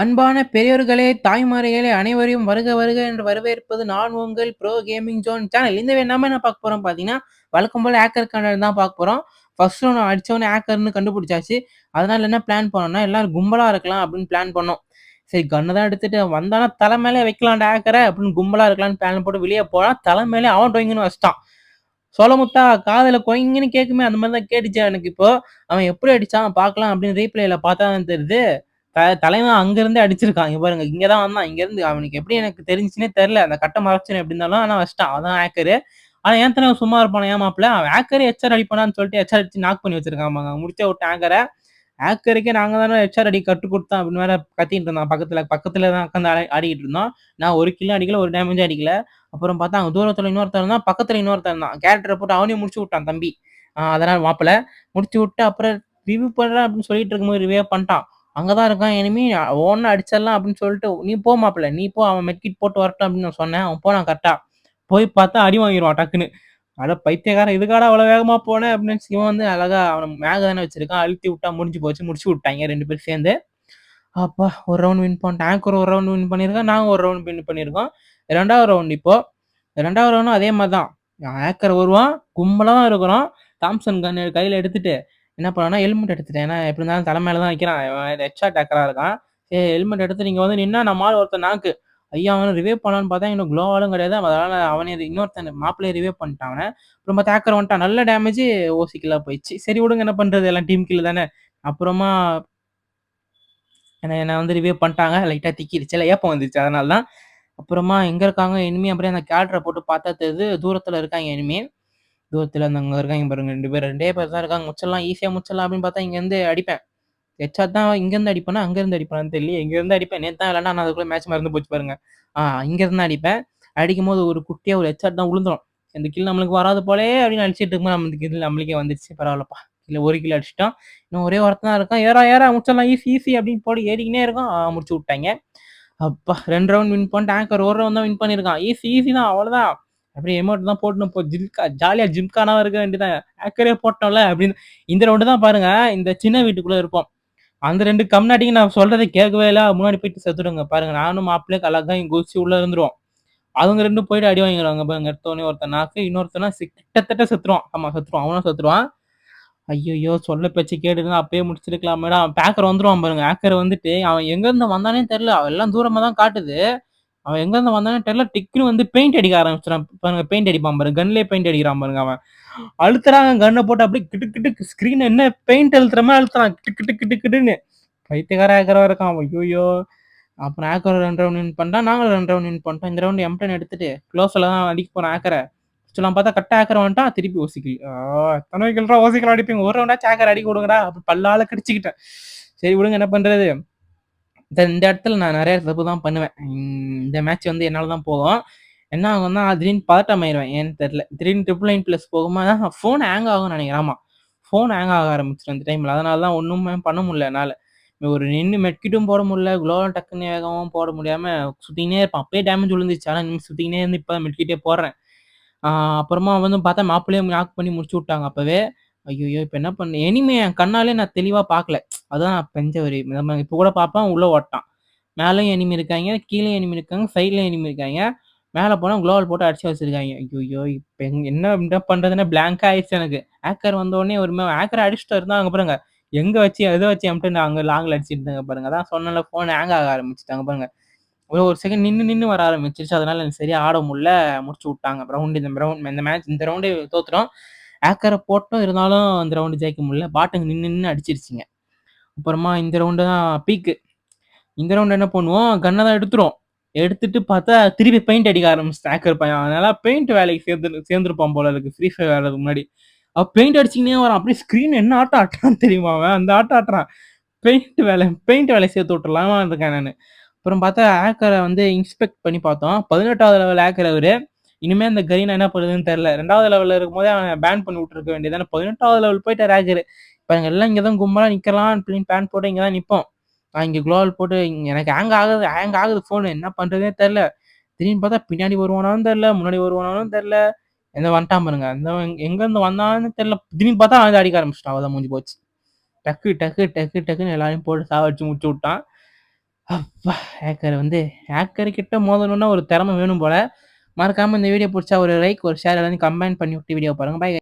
அன்பான பெரியோர்களே, தாய்மார்களே அனைவரையும் வருக வருக என்று வரவேற்பது நான் உங்கள் ப்ரோ கேமிங் ஜோன் சேனல். இந்த நம்ம என்ன பார்க்க போறோம் பார்த்தீங்கன்னா, வழக்கம் போல ஹேக்கர் கண்டென்ட் தான் பார்க்க போறோம். ஃபர்ஸ்ட் ஒண்ணு அடிச்சோனே ஹேக்கர்ன்னு கண்டுபிடிச்சாச்சு. அதனால என்ன பிளான் பண்ணோம்னா, எல்லாரும் கும்பலா இருக்கலாம் அப்படின்னு பிளான் பண்ணோம். சரி கன்னு தான் எடுத்துட்டு வந்தானா தலை மேலே வைக்கலாம்டா ஹேக்கர அப்படின்னு கும்பலா இருக்கலாம்னு பிளான் போட்டு வெளிய போனா, தலை மேலே அவன் டொய்ங்குன்னு வச்சுட்டான். சோலமுத்தா காதுல கொய்ங்கன்னு கேட்குமே அந்த மாரி தான் கேட்டுச்சு எனக்கு இப்போ. அவன் எப்படி அடிச்சான் பார்க்கலாம் அப்படின்னு ரீப்ளேல பார்த்தா தான் தெரியுது. தலைவன் அங்கருந்தே அடிச்சிருக்கான். இங்க பாருங்க. இங்க தான் வந்தான். இங்கருந்து அவனுக்கு எப்படி எனக்கு தெரிஞ்சுச்சுன்னே தெரியல. அந்த கட்ட மறைச்சுரும் எப்படி இருந்தாலும். ஆனா வச்சுட்டான். அதான் ஹேக்கரு. ஆனா என் தலைவன் சும்மா இருப்பானா ஏன் மாப்ள? அவன் ஹேக்கரே ஹெச்ஆர் அடிப்பானான்னு சொல்லிட்டு ஹெச்ஆர் அடிச்சு நாக் பண்ணி வச்சிருக்கான். முடிச்சே விட்டேன் ஹேக்கர. ஹேக்கருக்கே நாங்க தானே ஹெச்ஆர் அடி கற்றுக் குடுத்தோம் அப்படின்னு வேற கத்திட்டு இருந்தான். பக்கத்துல தான் உட்காந்து ஆடிக்கிட்டு இருந்தோம். நான் ஒரு கில்லும் அடிக்கல, ஒரு டேமேஜும் அடிக்கல. அப்புறம் பார்த்தா அங்க தூரத்துல இன்னொருத்தன் இருந்தான். பக்கத்துல இன்னொருத்தன் இருந்தான். கேரக்டர போட்டு அவனையும் முடிச்சு விட்டான் தம்பி. அதனால மாப்பிள முடிச்சு விட்டு அப்புறம் ரிவ்யூ பண்றேன் அப்படின்னு சொல்லிட்டு இருக்கும்போது ரிவ்யூ பண்ணிட்டான். அங்க தான் இருக்கான் எனிமி. ஓன்னா அடிச்சிடலாம் அப்படின்னு சொல்லிட்டு, "நீ போ மாப்பிள. நீ போ. அவன் மெட்கிட் போட்டு வரட்டும்" அப்படின்னு நான் சொன்னேன். அவன் போனான் கரெக்ட்டா. போய் பார்த்தா அடி வாங்கிருவான் டக்குன்னு. அட பைத்தியக்காரன் இதுக்காடா அவ்வளோ வேகமா போன அப்படின்னு நினைச்சு இவன் வந்து அழகா அவன மேக தானே வச்சிருக்கான். அழுத்தி விட்டா முடிஞ்சு போச்சு. முடிச்சு விட்டாய்ங்க 2 பேரும் சேர்ந்து. அப்பா! ஒரு ரவுண்ட் வின் பண்ணிட்டேன். ஆங்கர் ஒரு ரவுண்ட் வின் பண்ணியிருக்கான். நாங்க ஒரு ரவுண்ட் வின் பண்ணியிருக்கோம். 2வது ரவுண்ட் இப்போ. 2வது ரவுண்டும் அதே மாரி தான். ஹேக்கர் வருவான். கும்பலா தான் இருக்கிறோம். தாம்சன் கன் கையில எடுத்துட்டு என்ன பண்ணேன்னா, ஹெல்மெட் எடுத்துட்டேன். ஏன்னா எப்படி இருந்தாலும் தலை மேல தான் வைக்கிறான். இவன் ஹெட்ஷாட் ஹேக்கரா இருக்கான். சரி ஹெல்மெட் எடுத்துட்டு இங்க வந்து நின்னா நம்ம ஆள் ஒருத்தன் நாக்கு. ஐயா! அவன ரிவைவ் பண்ணலான்னு பார்த்தா இன்னும் குளோவாலும் கிடையாது. அதனால அவனே இன்னொருத்தன் மாப்பிள்ளைய ரிவைவ் பண்ணிட்டான் அவன. அப்புறம் பார்த்தா ஹேக்கர் வந்துட்டான். நல்ல டேமேஜ் ஓசி கில்லா போயிடுச்சு. சரி விடுங்க என்ன பண்றது எல்லாம் டீம் கில் தானே. அப்புறமா என்ன வந்து ரிவைவ் பண்ணிட்டாங்க. லைட்டா திக்கிருச்சு. இல்ல ஏப்பம் வந்துருச்சு அதனால தான். அப்புறமா எங்க இருக்காங்க எனிமி அப்படியே அந்த கேரக்டர போட்டு பார்த்தா தெரியுது. தூரத்துல இருக்காங்க எனிமி. தூரத்துல அந்த அங்க இருக்காங்க பாருங்க 2 பேர் 2டே பேர் தான் இருக்காங்க. முடிச்சிடலாம் ஈஸியா முடிச்சிடலாம் அப்படின்னு பார்த்தா இங்கருந்து அடிப்பேன். ஹெட்ஷாட் தான் இங்கருந்து அடிப்பேனா, அங்கருந்து அடிப்பேனான்னு தெரியலையே. இங்கருந்து அடிப்பேன். நேத்து தான் விளையாண்டேன். ஆனா அதுக்குள்ள மேட்ச் மறந்து போச்சு பாருங்க. இங்கருந்து தான் அடிப்பேன். அடிக்கும்போது ஒரு குட்டியா ஒரு ஹெட்ஷாட் தான் விழுந்துரும். இந்த கில் நம்மளுக்கு வராது போலயே அப்படின்னு அடிச்சிட்டு இருக்கும்போது நம்ம இந்த கில் நம்மளுக்கே வந்துருச்சு. பரவாயில்லப்பா. இல்ல ஒரு கில் அடிச்சுட்டோம். இன்னும் ஒரே ஒருத்தன் தான் இருக்கான். ஏறா ஏறா முடிச்சிடலாம் ஈஸி ஈஸி அப்படின்னு போட்டு ஏறிக்கினே இருக்கான். முடிச்சு விட்டாய்ங்க. அப்பா! 2 ரவுண்ட் வின் பண்ணிட்டு ஆங்கர் 1 ரவுண்ட் தான் வின் பண்ணியிருக்கான். ஈஸி ஈஸி தான் அவ்வளோதான். அப்படியே எமோட் தான் போட்டுன்னு ஜாலியா ஜிம்கானாவா இருக்க வேண்டியதான். ஹேக்கரே போட்டோம்ல அப்படின்னு. இந்த ரவுண்டு தான் பாருங்க, இந்த சின்ன வீட்டுக்குள்ள இருப்போம். அந்த 2 கம்னாட்டிங்க நான் சொல்றத கேட்கவே இல்ல. முன்னாடி போயிட்டு செத்துடுங்க. பாருங்க நானும் மாப்பிள்ளையும் அழகா குதிச்சு உள்ள இருந்துருவோம். அவங்க 2 போயிட்டு அடி வாங்கிருவாங்க பாருங்க. எடுத்தோனே ஒருத்தன் நாக்கு, இன்னொருத்தனா கிட்டத்தட்ட செத்துருவான். ஆமா செத்துருவான். அவனும் செத்துருவான். ஐய்யய்யோ! சொல்ல பேச்ச கேட்டுருந்தா அப்பயே முடிச்சிருக்கலாமேடா. அவன் பேக்கர் வந்துருவான் பாருங்க. ஹேக்கர் வந்துட்டு அவன் எங்கருந்து வந்தானே தெரியல. எல்லாம் தூரமா தான் காட்டுது. அவன் எங்கருந்து வந்தானே தெரியல. டிக்குன்னு வந்து பெயிண்ட் அடிக்க ஆரம்பிச்சுட்டான். பாருங்க பெயிண்ட் அடிப்பான் பாருங்க. கன்லயே பெயிண்ட் அடிக்கிறான் பாருங்க அவன். அழுத்துறாங்க கன்ன போட்டு அப்படியே கிட்டு கிட்டு ஸ்க்ரீன் என்ன பெயிண்ட் அழுத்துற மாரி அழுத்துறான். கிட்டு கிட்டு கிட்டு கிட்டுன்னு. பைத்தியக்கார ஹேக்கரா இருக்கான். ஐய்யய்யோ! அப்புறம் ஹேக்கர் 2 ரவுண்ட் வின் பண்ணிட்டான். நாங்களும் 2 ரவுண்ட் வின் பண்ணிட்டோம். இந்த ரவுண்ட் M10 எடுத்துட்டு க்ளோஸ்ல தான் அடிக்க போறேன் ஹேக்கர. ஃபர்ஸ்ட்லாம் பார்த்தா கரெக்ட்டா ஹேக்கர் வந்துட்டான். திருப்பி ஓசிக்கில். எத்தன கில்ரா ஓசிக்கில் அடிப்பீங்க? ஒரு ரவுண்டாச்சும் ஹேக்கர் அடிக்க விடுங்கடா. அப்படி பல்லால கடிச்சுக்கிட்டேன். சரி விடுங்க என்ன பண்றது? இந்த இடத்துல நான் நெறைய தப்பு தான் பண்ணுவேன். இந்த மேட்ச் வந்து என்னால தான் போகும். என்ன ஆகும்னா, திடீர்னு பதட்டம் ஆயிருவேன். ஏன்னு தெரியல. திடீர்னு 999 போகும்போது ஃபோன் ஹேங் ஆகும்னு நெனைக்கிறேன். ஆமா. ஃபோன் ஹேங் ஆக ஆரம்பிச்சுரும் அந்த டைம்ல. அதனால தான் ஒண்ணுமே பண்ண முடியல என்னால. ஒரு நின்னு மெட்கிட்டும் போட முடியல. குளோவல் டக்குன்னு வேகமாவும் போட முடியாம சுத்திக்கினே இருப்பேன். அப்பயே டேமேஜ் விழுந்துருச்சு. ஆனா நின்னு சுத்திக்கினே இருந்து இப்ப தான் மெட்கிட்டே போடுறேன். ஆ அப்புறமா வந்து பார்த்தா மாப்பிள்ளையே நாக் பண்ணி முடிச்சு விட்டாங்க அப்பவே. ஐய்யய்யோ! இப்ப என்ன பண்ண எனிமி என் கண்ணாலே நான் தெளிவா பார்க்கல. அதான் பெஞ்ச ஒரு நம்ம இப்ப கூட பார்ப்பேன் உள்ள ஓட்டான். மேலயும் எனிமி இருக்காய்ங்க, கீழயும் எனிமி இருக்காங்க, சைட்லயும் எனிமி இருக்காய்ங்க. மேல போனா குளோவால் போட்டு அடிச்சு வச்சிருக்காய்ங்க. ஐய்யய்யோ! இப்ப என்ன பண்றதுன்னு பிளாங்க்கா ஆயிடுச்சு எனக்கு. ஹேக்கர் வந்தோனே ஹேக்கர அடிச்சுட்டு இருந்தாங்க பாருங்க. எங்க வச்சு, எத வச்சு அம்ட்டு அங்க லாங்ல அடிச்சுட்டு இருந்தாங்க பாருங்க. அதான் சொன்னேன்ல ஃபோன் ஹேங் ஆக ஆரம்பிச்சுட்டாங்க பாருங்க. ஒரு செகண்ட் நின்னு நின்னு வர ஆரம்பிச்சுருச்சு. அதனால எனக்கு சரியா ஆட முடியல. முடிச்சு விட்டாங்க. இந்த மேட்ச் இந்த ரவுண்டே தோத்துட்டோம். ஹேக்கர போட்டோம் இருந்தாலும் இந்த ரவுண்டு ஜெயிக்க முடியல. பாட்டுங்க நின்னு நின்னு அடிச்சிருச்சுங்க. அப்புறமா இந்த ரவுண்டு தான் பீக்கு. இந்த ரவுண்ட் என்ன பண்ணுவோம், கன்ன தான் எடுத்துருவோம். எடுத்துட்டு பார்த்தா திருப்பி பெயிண்ட் அடிக்க ஆரம்பிச்சுட்டான் ஹேக்கர் பையன். அதனால பெயிண்ட் வேலைக்கு சேர்ந்திருப்பான் போல இருக்கு. ஃப்ரீ ஃபயர் விளையாடுறதுக்கு முன்னாடி. பெயிண்ட் அடிச்சுக்கினே வரான். அப்படியே ஸ்க்ரீன் என்ன ஆட்டம் ஆட்டுறான்னு தெரியுமா அவன்? அந்த ஆட்டம் ஆட்டுறான். பெயிண்ட் வேலைய சேர்த்து விட்டுறலாமா இருக்கேன் நானு. அப்புறம் பார்த்தா ஹேக்கர வந்து இன்ஸ்பெக்ட் பண்ணி பார்த்தோம். 18வது லெவல் ஹேக்கர் அவரு. இனிமே அந்த கரீனா என்ன பண்ணுதுன்னு தெரியல. 2வது லெவல்ல இருக்கும்போதே அவன பேன் பண்ணி விட்டுருக்க வேண்டியது தானே. 18வது லெவல் போயிட்டாரு ஹேக்கரு. இப்ப நாங்க எல்லாம் இங்க தான் கும்பலா நிக்கலாம் அப்படின்னு பேன் போட்டு இங்க தான் நிப்போம். இங்க குளோவால் போட்டு எனக்கு ஹேங் ஆகுது ஃபோனு. என்ன பண்றதுன்னே தெரியல. திடீர்னு பார்த்தா பின்னாடி வருவானான்னு தெரியல, முன்னாடி வருவானான்னு தெரியல. இந்த வந்துட்டான் பாருங்க. எங்கருந்து வந்தான்னு தெரியல. திடீர்னு பார்த்தா அவன் வந்து அடிக்க ஆரம்பிச்சுட்டான். அவ்வளவுதான் முடிஞ்சு போச்சு. டக்கு டக்கு டக்கு டக்குன்னு எல்லாரையும் போட்டு சாவடிச்சு முடிச்சு விட்டான். அப்பா! ஹேக்கர் கிட்ட மோதணும்னா ஒரு திறமை வேணும் போல. மறக்காம இந்த வீடியோ புடிச்சா ஒரு லைக், ஒரு ஷேர் எல்லாத்தையும் கம்பைன் பண்ணி விட்டு வீடியோ பாருங்க. பாய்.